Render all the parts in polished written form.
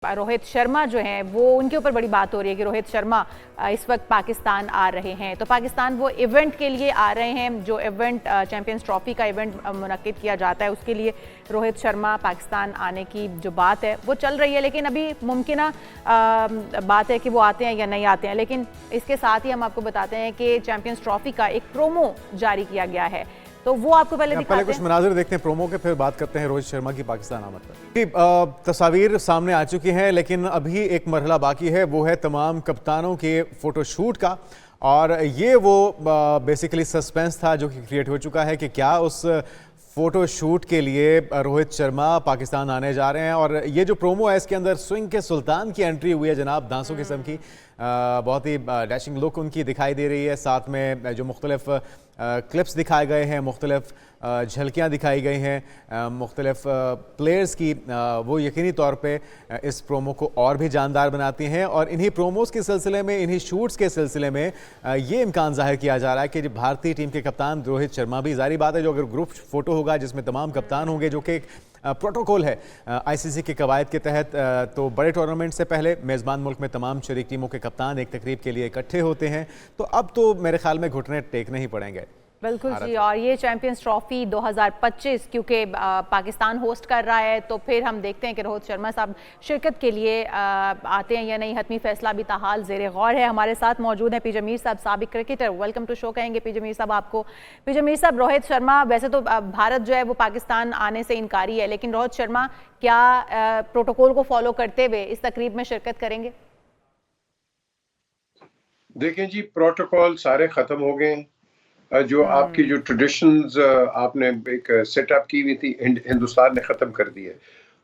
रोहित शर्मा जो हैं वो उनके ऊपर बड़ी बात हो रही है कि रोहित शर्मा इस वक्त पाकिस्तान आ रहे हैं। तो पाकिस्तान वो इवेंट के लिए आ रहे हैं, जो इवेंट चैंपियंस ट्रॉफी का इवेंट मुनक्किद किया जाता है, उसके लिए रोहित शर्मा पाकिस्तान आने की जो बात है वो चल रही है। लेकिन अभी मुमकिन बात है कि वो आते हैं या नहीं आते हैं। लेकिन इसके साथ ही हम आपको बताते हैं कि चैंपियंस ट्रॉफी का एक प्रोमो जारी किया गया है, तो वो आपको पहले कुछ मनाजिर देखते हैं प्रोमो के, फिर बात करते हैं रोहित शर्मा की पाकिस्तान आमद पर। तस्वीर सामने आ चुकी हैं, लेकिन अभी एक मरहला बाकी है, वो है तमाम कप्तानों के फोटोशूट का। और ये वो बेसिकली सस्पेंस था जो कि क्रिएट हो चुका है कि क्या उस फोटो शूट के लिए रोहित शर्मा पाकिस्तान आने जा रहे हैं। और ये जो प्रोमो है इसके अंदर स्विंग के सुल्तान की एंट्री हुई है, जनाब दांसो किस्म की, बहुत ही डैशिंग लुक उनकी दिखाई दे रही है। साथ में जो मुख्तलिफ क्लिप्स दिखाए गए हैं, मुख्तलिफ झलकियाँ दिखाई गई हैं मुख्तलिफ प्लेयर्स की, वो यकीनी तौर पे इस प्रोमो को और भी जानदार बनाती हैं। और इन्हीं प्रोमोज़ के सिलसिले में, इन्हीं शूट्स के सिलसिले में ये इम्कान जाहिर किया जा रहा है कि भारतीय टीम के कप्तान रोहित शर्मा भी, जारी बात है, जो अगर ग्रुप फ़ोटो होगा जिसमें तमाम कप्तान होंगे, जो कि एक प्रोटोकॉल है आईसीसी के कवायद के तहत, तो बड़े टूर्नामेंट से पहले मेज़बान मुल्क में तमाम शरीक टीमों के कप्तान एक तकरीब के लिए इकट्ठे होते हैं। तो अब तो मेरे ख्याल में घुटने टेकने ही पड़ेंगे। बिल्कुल जी। और ये चैंपियंस ट्रॉफी 2025 क्योंकि पाकिस्तान होस्ट कर रहा है, तो फिर हम देखते हैं कि रोहित शर्मा साहब शिरकत के लिए आते हैं या नहीं। हतमी फैसला भी ताहाल ज़ेरे गौर है। हमारे साथ मौजूद हैं पी जमीर साहब, साबिक क्रिकेटर। वेलकम टू शो कहेंगे पी जमीर साहब आपको। पी जमीर साहब, रोहित शर्मा, वैसे तो भारत जो है वो पाकिस्तान आने से इनकारी है, लेकिन रोहित शर्मा क्या प्रोटोकॉल को फॉलो करते हुए इस तकरीब में शिरकत करेंगे? देखें जी, प्रोटोकॉल सारे खत्म हो गए हैं। जो आपकी जो ट्रेडिशंस आपने एक सेटअप की हुई थी, हिंदुस्तान ने खत्म कर दी है।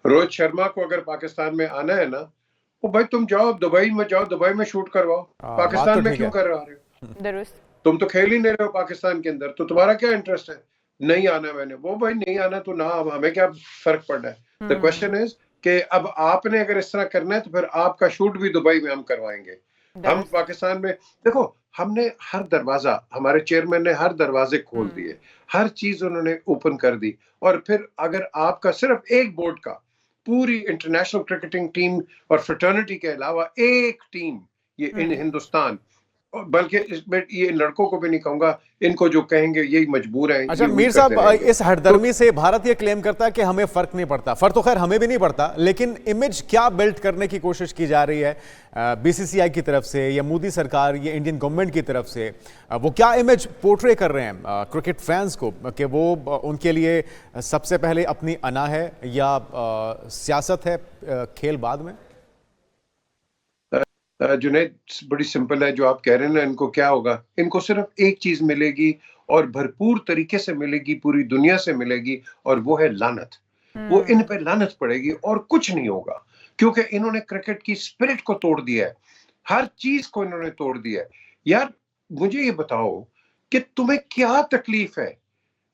रोहित शर्मा को अगर पाकिस्तान में आना है ना, वो भाई तुम जाओ दुबई में, जाओ दुबई में शूट करवाओ। पाकिस्तान में क्यों कर रहे हो? तुम तो खेल ही नहीं रहे हो पाकिस्तान के अंदर, तो तुम्हारा क्या इंटरेस्ट है? नहीं आना मैंने, वो भाई नहीं आना तो ना, हमें क्या फर्क पड़ना है। द क्वेश्चन इज कि अब आपने अगर इस तरह करना है तो फिर आपका शूट भी दुबई में हम करवाएंगे। हम पाकिस्तान में देखो, हमने हर दरवाजा, हमारे चेयरमैन ने हर दरवाजे खोल दिए, हर चीज उन्होंने ओपन कर दी। और फिर अगर आपका सिर्फ एक बोर्ड का, पूरी इंटरनेशनल क्रिकेटिंग टीम और फ्रेटर्निटी के अलावा एक टीम ये इन हिंदुस्तान, बल्कि इसमें ये लड़कों को भी नहीं कहूंगा, इनको जो कहेंगे यही मजबूर हैं। अच्छा मीर साहब, इस हटदर्मी से भारत ये क्लेम करता है कि हमें फर्क नहीं पड़ता। फर्क तो खैर हमें भी नहीं पड़ता, लेकिन इमेज क्या बिल्ड करने की कोशिश की जा रही है बीसीसीआई की तरफ से या मोदी सरकार या इंडियन गवर्नमेंट की तरफ से? वो क्या इमेज पोर्ट्रे कर रहे हैं क्रिकेट फैंस को, कि वो उनके लिए सबसे पहले अपनी अना है या सियासत है, खेल बाद में? जुनैद, बड़ी सिंपल है जो आप कह रहे हैं ना। इनको क्या होगा, इनको सिर्फ एक चीज मिलेगी और भरपूर तरीके से मिलेगी, पूरी दुनिया से मिलेगी, और वो है लानत। वो इन पे लानत पड़ेगी और कुछ नहीं होगा, क्योंकि इन्होंने क्रिकेट की स्पिरिट को तोड़ दिया है, हर चीज को इन्होंने तोड़ दिया है। यार मुझे ये बताओ कि तुम्हें क्या तकलीफ है?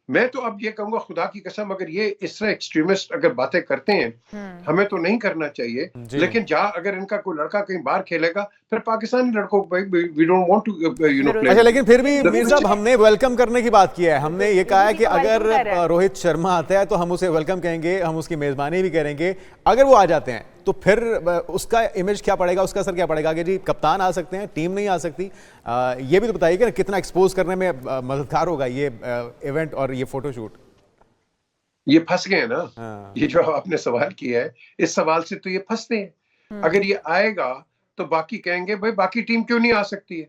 मैं तो अब ये कहूंगा, खुदा की कसम, अगर ये इस तरह एक्सट्रीमिस्ट अगर बातें करते हैं, हमें तो नहीं करना चाहिए। लेकिन अगर इनका कोई लड़का कहीं बाहर खेलेगा, फिर पाकिस्तानी लड़कों को we don't want to play. अच्छा, लेकिन फिर भी मीर साहब, हमने वेलकम करने की बात की है। हमने ये कहा है कि अगर रोहित शर्मा आता है तो हम उसे वेलकम कहेंगे, हम उसकी मेजबानी भी करेंगे। अगर वो आ जाते हैं तो फिर उसका इमेज क्या पड़ेगा, उसका असर क्या पड़ेगा कि जी कप्तान आ सकते हैं, टीम नहीं आ सकती? ये भी तो बताइए कि कितना एक्सपोज करने में मददगार होगा ये इवेंट और ये फोटोशूट। ये फंस गए ना। ये जो आपने सवाल किया है, इस सवाल से तो ये फंसते हैं। अगर ये आएगा तो बाकी कहेंगे भाई बाकी टीम क्यों नहीं आ सकती है,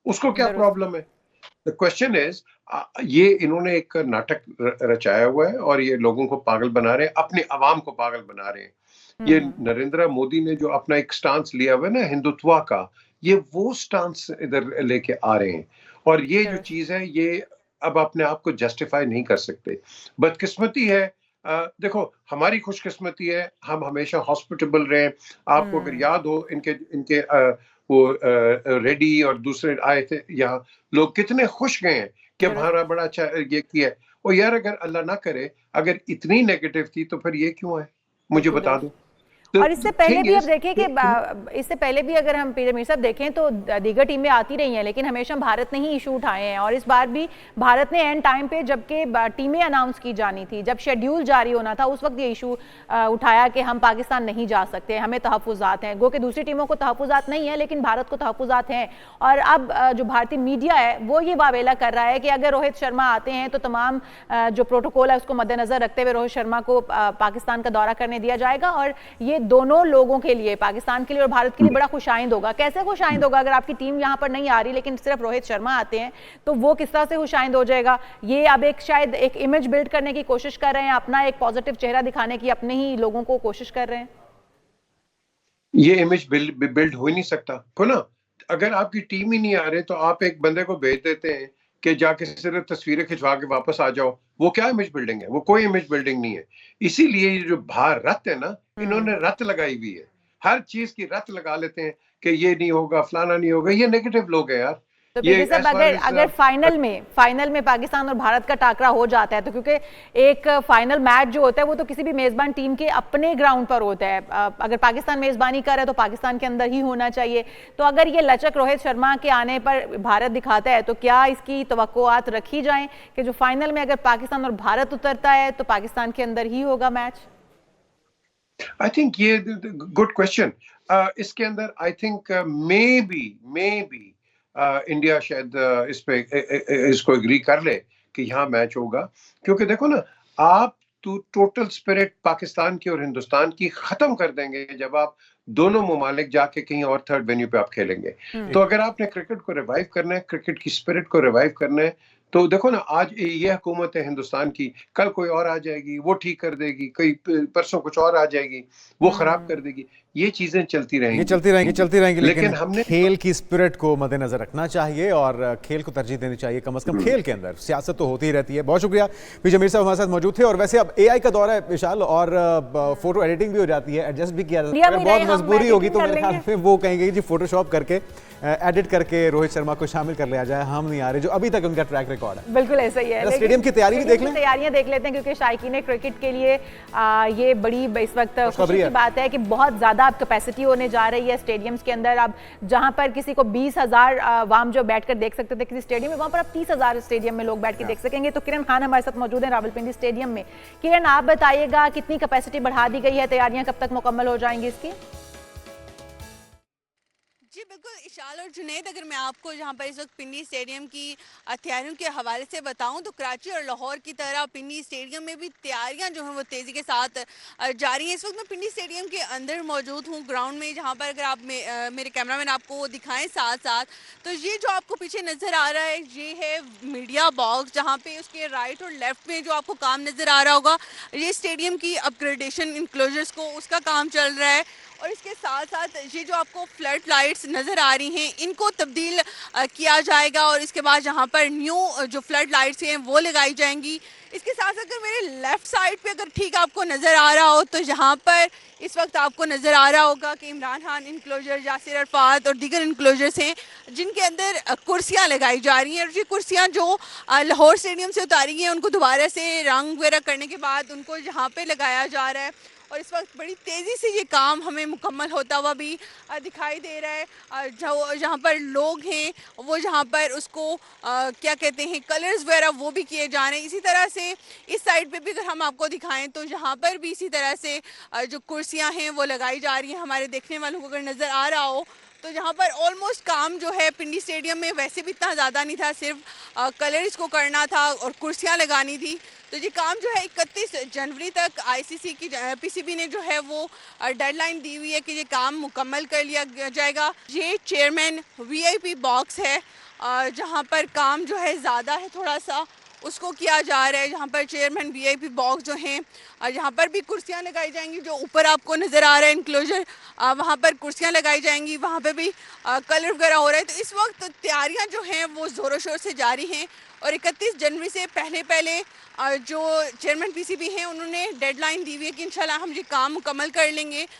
उसको क्या प्रॉब्लम है? द क्वेश्चन इज, ये इन्होंने एक नाटक रचाया हुआ है और ये लोगों को पागल बना रहे हैं, अपने अवाम को पागल बना रहे हैं। ये नरेंद्र मोदी ने जो अपना एक स्टांस लिया हुआ है ना हिंदुत्व का, ये वो स्टांस इधर लेके आ रहे हैं। और ये जो चीज है, ये अब अपने आप को जस्टिफाई नहीं कर सकते। बदकिस्मती है, देखो हमारी खुशकिस्मती है, हम हमेशा हॉस्पिटेबल रहे। आपको अगर याद हो, इनके वो रेड्डी और दूसरे आए थे यहाँ, लोग कितने खुश गए हैं कि हमारा बड़ा अच्छा ये किया। और यार अगर अल्लाह ना करे, अगर इतनी नेगेटिव थी तो फिर ये क्यों है, मुझे बता दो। और इससे पहले thing भी अब is, देखिए कि इससे पहले भी अगर हम पीटर मीर साहब देखें तो दीगर टीमें आती रही हैं, लेकिन हमेशा भारत ने ही इशू उठाए हैं। और इस बार भी भारत ने एंड टाइम पे जबकि टीमें अनाउंस की जानी थी, जब शेड्यूल जारी होना था, उस वक्त ये इशू उठाया कि हम पाकिस्तान नहीं जा सकते, हमें तहफ़्फ़ुज़ात हैं। गो कि दूसरी टीमों को तहफ़्फ़ुज़ात नहीं है, लेकिन भारत को तहफ़्फ़ुज़ात हैं। और अब जो भारतीय मीडिया है वो ये वावेला कर रहा है कि अगर रोहित शर्मा आते हैं तो तमाम जो प्रोटोकॉल है उसको मद्देनजर रखते हुए रोहित शर्मा को पाकिस्तान का दौरा करने दिया जाएगा। और ये दोनों लोगों के लिए, पाकिस्तान के लिए और भारत के लिए, बड़ा खुशाइंद होगा। कैसे खुशाइंद होगा? अगर आपकी टीम यहाँ पर नहीं आ रही लेकिन सिर्फ रोहित शर्मा आते हैं तो वो किस तरह से खुशाइंद हो जाएगा। ये अब एक शायद एक इमेज बिल्ड करने की कोशिश कर रहे हैं, अपना एक पॉजिटिव चेहरा दिखाने की अपने ही लोगों को कोशिश कर रहे हैं। ये इमेज बिल्ड हो ही नहीं सकता को ना। अगर आपकी टीम ही नहीं आ रही तो आप एक बंदे को भेज देते हैं कि जाके सिर्फ तस्वीरें खिंचवा के वापस आ जाओ, वो क्या इमेज बिल्डिंग है? वो कोई इमेज बिल्डिंग नहीं है। इसीलिए ये जो बाहर रत है ना, इन्होंने रत लगाई हुई है, हर चीज की रत लगा लेते हैं कि ये नहीं होगा, फलाना नहीं होगा। ये नेगेटिव लोग हैं यार। तो पीटर साहब अगर फाइनल में पाकिस्तान और भारत का टाकरा हो जाता है तो, क्योंकि एक फाइनल मैच जो होता है वो तो किसी भी मेजबान टीम के अपने ग्राउंड पर होता है, अगर पाकिस्तान मेजबानी कर रहा है तो पाकिस्तान के अंदर ही होना चाहिए। तो अगर ये लचक रोहित शर्मा के आने पर भारत दिखाता है तो क्या इसकी तवक्कुआत रखी जाएं कि जो फाइनल में अगर पाकिस्तान और भारत उतरता है तो पाकिस्तान के अंदर ही होगा मैच? आई थिंक ये गुड क्वेश्चन। इसके अंदर I think may be India शायद इस पे इसको एग्री कर ले कि यहाँ मैच होगा, क्योंकि देखो ना, आप टोटल स्पिरिट पाकिस्तान की और हिंदुस्तान की खत्म कर देंगे जब आप दोनों ममालिक जाके कहीं और थर्ड वेन्यू पे आप खेलेंगे। तो अगर आपने क्रिकेट को रिवाइव करना है, क्रिकेट की स्पिरिट को रिवाइव करना है, तो देखो ना, आज ये हुकूमत है हिंदुस्तान की, कल कोई और आ जाएगी, वो ठीक कर देगी, कई परसों कुछ और आ जाएगी, वो खराब कर देगी। ये चीजें चलती रहेंगी, लेकिन हमने खेल की स्पिरिट को मद्देनजर रखना चाहिए और खेल को तरजीह देनी चाहिए। कम से कम खेल के अंदर सियासत तो होती ही रहती है। बहुत शुक्रिया, पीटर मीर साहब हमारे साथ मौजूद थे। और वैसे अब AI का दौर है विशाल, और फोटो एडिटिंग भी हो जाती है, एडजस्ट भी किया जाता है। अगर बहुत मजबूरी होगी तो मेरे ख्याल में वो कहेंगे जी फोटोशॉप करके एडिट करके रोहित शर्मा को शामिल कर लिया जाए, हम नहीं आ रहे, जो अभी तक उनका ट्रैक रिकॉर्ड है। बिल्कुल ऐसा ही है। स्टेडियम की तैयारी भी देख लें, तैयारियां देख लेते हैं, क्योंकि शायकीन क्रिकेट के लिए ये बड़ी इस वक्त खुशी की बात है कि बहुत ज्यादा अब कैपेसिटी होने जा रही है स्टेडियम्स के अंदर। अब जहां पर किसी को 20,000 वाम जो बैठकर देख सकते थे किसी स्टेडियम में, वहां पर अब 30,000 स्टेडियम में लोग बैठ के देख सकेंगे। तो किरण खान हमारे साथ मौजूद है रावलपिंडी स्टेडियम में। किरण, आप बताइएगा कितनी कैपेसिटी बढ़ा दी गई है, तैयारियां कब तक मुकम्मल हो जाएंगी इसकी? जी बिल्कुल इशाल और जुनैद, अगर मैं आपको जहाँ पर इस वक्त पिंडी स्टेडियम की तैयारियों के हवाले से बताऊं तो कराची और लाहौर की तरह पिंडी स्टेडियम में भी तैयारियां जो हैं वो तेज़ी के साथ जारी हैं। इस वक्त मैं पिंडी स्टेडियम के अंदर मौजूद हूँ ग्राउंड में, जहाँ पर अगर आप मेरे कैमरामैन आपको दिखाएं साथ साथ, तो ये जो आपको पीछे नज़र आ रहा है ये है मीडिया बॉक्स, जहाँ पे उसके राइट और लेफ्ट में जो आपको काम नज़र आ रहा होगा ये स्टेडियम की अपग्रेडेशन इंक्लोजर्स को उसका काम चल रहा है। और इसके साथ साथ ये जो आपको फ्लड लाइट्स नज़र आ रही हैं इनको तब्दील किया जाएगा, और इसके बाद यहाँ पर न्यू जो फ्लड लाइट्स हैं वो लगाई जाएंगी। इसके साथ साथ अगर मेरे लेफ़्ट साइड पे अगर ठीक आपको नज़र आ रहा हो तो यहाँ पर इस वक्त आपको नज़र आ रहा होगा कि इमरान खान इंक्लोजर, यासिर अरफात और दीगर इंक्लोजर्स हैं जिनके अंदर कुर्सियाँ लगाई जा रही हैं। और ये कुर्सियाँ जो लाहौर स्टेडियम से उतारी गई हैं उनको दोबारा से रंग वगैरह करने के बाद उनको यहाँ पर लगाया जा रहा है। और इस वक्त बड़ी तेज़ी से ये काम हमें मुकम्मल होता हुआ भी दिखाई दे रहा है। जो जहाँ पर लोग हैं वो जहाँ पर उसको क्या कहते हैं कलर्स वगैरह वो भी किए जा रहे हैं। इसी तरह से इस साइड पे भी अगर हम आपको दिखाएं तो यहाँ पर भी इसी तरह से जो कुर्सियाँ हैं वो लगाई जा रही हैं। हमारे देखने वालों को अगर नज़र आ रहा हो तो यहाँ पर ऑलमोस्ट काम जो है पिंडी स्टेडियम में वैसे भी इतना ज़्यादा नहीं था, सिर्फ कलर इसको करना था और कुर्सियाँ लगानी थी। तो ये काम जो है 31 जनवरी तक ICC की PCB ने जो है वो डेडलाइन दी हुई है कि ये काम मुकम्मल कर लिया जाएगा। ये चेयरमैन VIP बॉक्स है जहाँ पर काम जो है ज़्यादा है थोड़ा सा, उसको किया जा रहा है। यहाँ पर चेयरमैन VIP बॉक्स जो हैं यहाँ पर भी कुर्सियाँ लगाई जाएंगी, जो ऊपर आपको नज़र आ रहा है इंक्लोजर वहाँ पर कुर्सियाँ लगाई जाएंगी, वहाँ पर भी कलर वगैरह हो रहा है। तो इस वक्त तैयारियाँ जो हैं वो ज़ोरों शोर से जारी हैं और 31 जनवरी से पहले जो चेयरमैन PCB हैं उन्होंने डेडलाइन दी हुई है कि इंशाल्लाह हम ये काम मुकम्मल कर लेंगे।